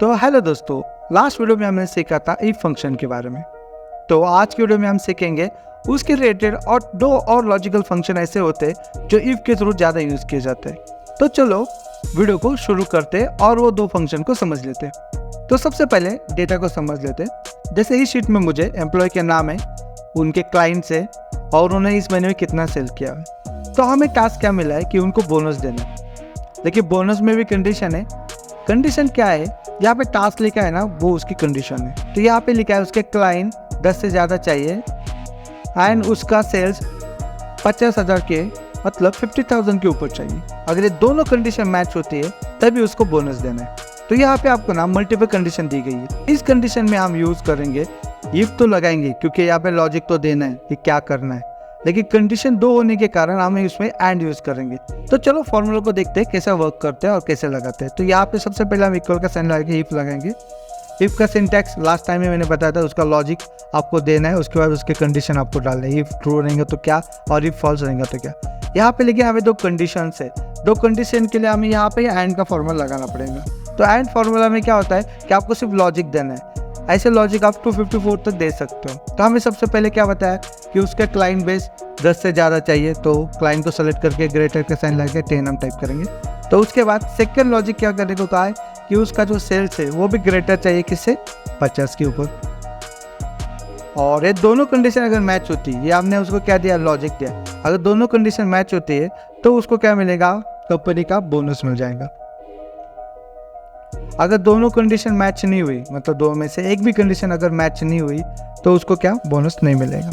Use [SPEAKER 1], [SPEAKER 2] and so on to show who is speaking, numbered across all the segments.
[SPEAKER 1] तो हेलो दोस्तों, last video में हमने सीखा था इफ फंक्शन के बारे में। तो आज की वीडियो में हम सीखेंगे उसके रिलेटेड और दो और लॉजिकल फंक्शन ऐसे होते हैं जो इफ के थ्रू ज़्यादा यूज़ किए जाते हैं। तो चलो वीडियो को शुरू करते और वो दो फंक्शन को समझ लेते। तो सबसे पहले डेटा को समझ लेते। जैसे इस शीट में मुझे एम्प्लॉय के नाम है, उनके क्लाइंट्स है और उन्हें इस महीने में कितना सेल किया है। तो हमें टास्क क्या मिला है कि उनको बोनस देना है। देखिए बोनस में भी कंडीशन है। कंडीशन क्या है, यहाँ पे टास्क लिखा है ना, वो उसकी कंडीशन है। तो यहाँ पे लिखा है उसके क्लाइंट 10 से ज़्यादा चाहिए एंड उसका सेल्स 50,000 के मतलब 50,000 के ऊपर चाहिए। अगर ये दोनों कंडीशन मैच होती है तभी उसको बोनस देना है। तो यहाँ पे आपको ना मल्टीपल कंडीशन दी गई है। इस कंडीशन में हम यूज़ करेंगे इफ तो लगाएंगे क्योंकि यहाँ पे लॉजिक तो देना है कि क्या करना है, लेकिन कंडीशन दो होने के कारण हम इसमें एंड यूज़ करेंगे। तो चलो फॉर्मूला को देखते हैं कैसा वर्क करते हैं और कैसे लगाते हैं। तो यहाँ पे सबसे पहले हम इक्वल का साइन लगाएंगे, इफ लगाएंगे। इफ का सिंटैक्स लास्ट टाइम में मैंने बताया था, उसका लॉजिक आपको देना है, उसके बाद उसके कंडीशन आपको डालना है। इफ ट्रू रहेंगे तो क्या और इफ फॉल्स रहेंगे तो क्या। यहाँ पे लेकिन हमें दो कंडीशन है, दो कंडीशन के लिए हमें यहाँ पे एंड का फॉर्मूला लगाना पड़ेगा। तो एंड फॉर्मूला में क्या होता है कि आपको सिर्फ लॉजिक देना है। ऐसे लॉजिक आप 254 तक दे सकते हो। तो हमें सबसे पहले क्या बताया कि उसका क्लाइंट बेस 10 से ज़्यादा चाहिए, तो क्लाइंट को सेलेक्ट करके ग्रेटर का साइन लगा के 10 हम टाइप करेंगे। तो उसके बाद सेकंड लॉजिक क्या करने को कहा है कि उसका जो सेल्स है वो भी ग्रेटर चाहिए किससे, 50 के ऊपर। और ये दोनों कंडीशन अगर मैच होती है, ये हमने उसको क्या दिया, लॉजिक दिया। अगर दोनों कंडीशन मैच होती है तो उसको क्या मिलेगा, कंपनी का बोनस मिल जाएगा। अगर दोनों कंडीशन मैच नहीं हुई, मतलब दो में से एक भी कंडीशन अगर मैच नहीं हुई तो उसको क्या, बोनस नहीं मिलेगा।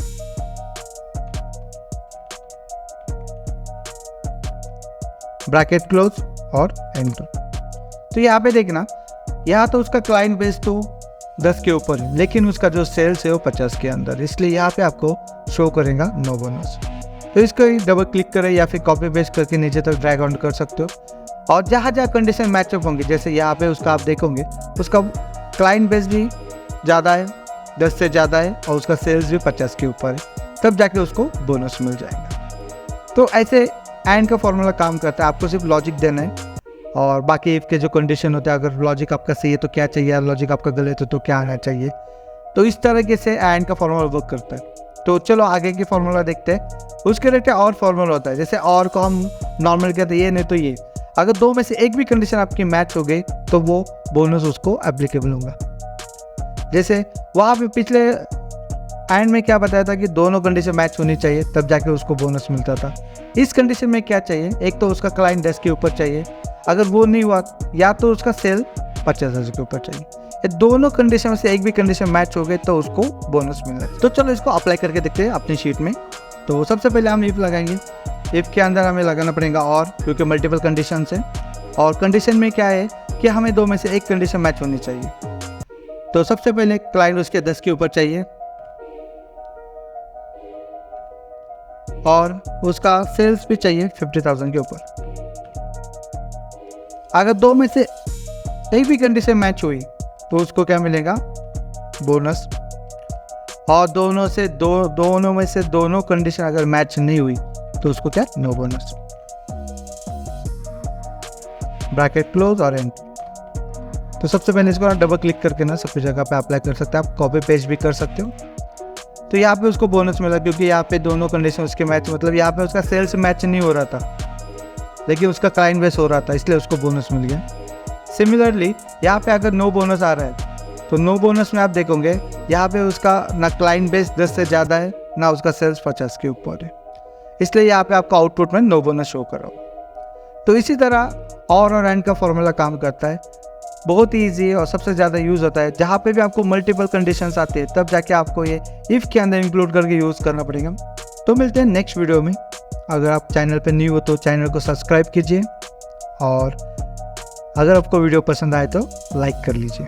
[SPEAKER 1] ब्रैकेट क्लोज और एंटर। तो यहाँ पे देखना, यहाँ तो उसका क्लाइंट बेस तो 10 के ऊपर है, लेकिन उसका जो सेल्स है वो 50 के अंदर, इसलिए यहाँ पे आपको शो करेगा नो बोनस। तो इसको डबल क्लिक करें या फिर कॉपी पेस्ट करके नीचे तक ड्रैग ऑन कर सकते हो। और जहाँ जहाँ कंडीशन मैचअप होंगे, जैसे यहाँ पे उसका आप देखोगे उसका क्लाइंट बेस भी ज़्यादा है, 10 से ज़्यादा है और उसका सेल्स भी 50 के ऊपर है, तब जाके उसको बोनस मिल जाएगा। तो ऐसे एंड का फॉर्मूला काम करता है। आपको सिर्फ लॉजिक देना है और बाकी इफ के जो कंडीशन होते हैं, अगर लॉजिक आपका सही है तो क्या चाहिए, लॉजिक आपका गलत है तो क्या आना चाहिए। तो इस तरीके से एंड का फॉर्मूला वर्क करता है। तो चलो आगे की फॉर्मूला देखते हैं। उसके रिलेटेड और फॉर्मूला होता है, जैसे और को हम नॉर्मल कहते हैं ये नहीं तो ये। अगर दो में से एक भी कंडीशन आपकी मैच हो गई तो वो बोनस उसको एप्लीकेबल होगा। जैसे वहाँ पे पिछले एंड में क्या बताया था कि दोनों कंडीशन मैच होनी चाहिए तब जाके उसको बोनस मिलता था। इस कंडीशन में क्या चाहिए, एक तो उसका क्लाइंट 10 के ऊपर चाहिए, अगर वो नहीं हुआ या तो उसका सेल 50,000 के ऊपर चाहिए। ये दोनों कंडीशन में से एक भी कंडीशन मैच हो गई तो उसको बोनस मिल रहा है। तो चलो इसको अप्लाई करके देखते हैं अपनी शीट में। तो सबसे पहले हम इफ लगाएंगे। इफ के अंदर हमें लगाना पड़ेगा और, क्योंकि मल्टीपल कंडीशन है और कंडीशन में क्या है कि हमें दो में से एक कंडीशन मैच होनी चाहिए। तो सबसे पहले क्लाइंट उसके 10 के ऊपर चाहिए और उसका सेल्स भी चाहिए 50,000 के ऊपर। अगर दो में से एक भी कंडीशन मैच हुई तो उसको क्या मिलेगा, बोनस। और दोनों में से दोनों कंडीशन अगर मैच नहीं हुई तो उसको क्या, नो बोनस। ब्रैकेट क्लोज और एंड। तो सबसे पहले इसको डबल क्लिक करके ना सभी जगह पे अप्लाई कर सकते हैं। आप कॉपी पेस्ट भी कर सकते हो। तो यहाँ पे उसको बोनस मिला क्योंकि यहाँ पे दोनों कंडीशन उसके मैच, मतलब यहाँ पे उसका सेल्स मैच नहीं हो रहा था लेकिन उसका क्लाइंट बेस हो रहा था, इसलिए उसको बोनस मिल गया। सिमिलरली यहाँ पे अगर नो बोनस आ रहा है तो नो बोनस में आप देखोगे यहाँ पे उसका ना क्लाइंट बेस 10 से ज़्यादा है ना उसका सेल्स 50 के ऊपर है, इसलिए यहाँ पे आपका आउटपुट में नो बोनस शो करो। तो इसी तरह और एंड का फॉर्मूला काम करता है। बहुत ही ईजी है और सबसे ज़्यादा यूज़ होता है। जहाँ पे भी आपको मल्टीपल कंडीशंस आते हैं तब जाके आपको ये इफ़ के अंदर इंक्लूड करके यूज़ करना पड़ेगा। तो मिलते हैं नेक्स्ट वीडियो में। अगर आप चैनल पर न्यू हो तो चैनल को सब्सक्राइब कीजिए और अगर आपको वीडियो पसंद आए तो लाइक कर लीजिए।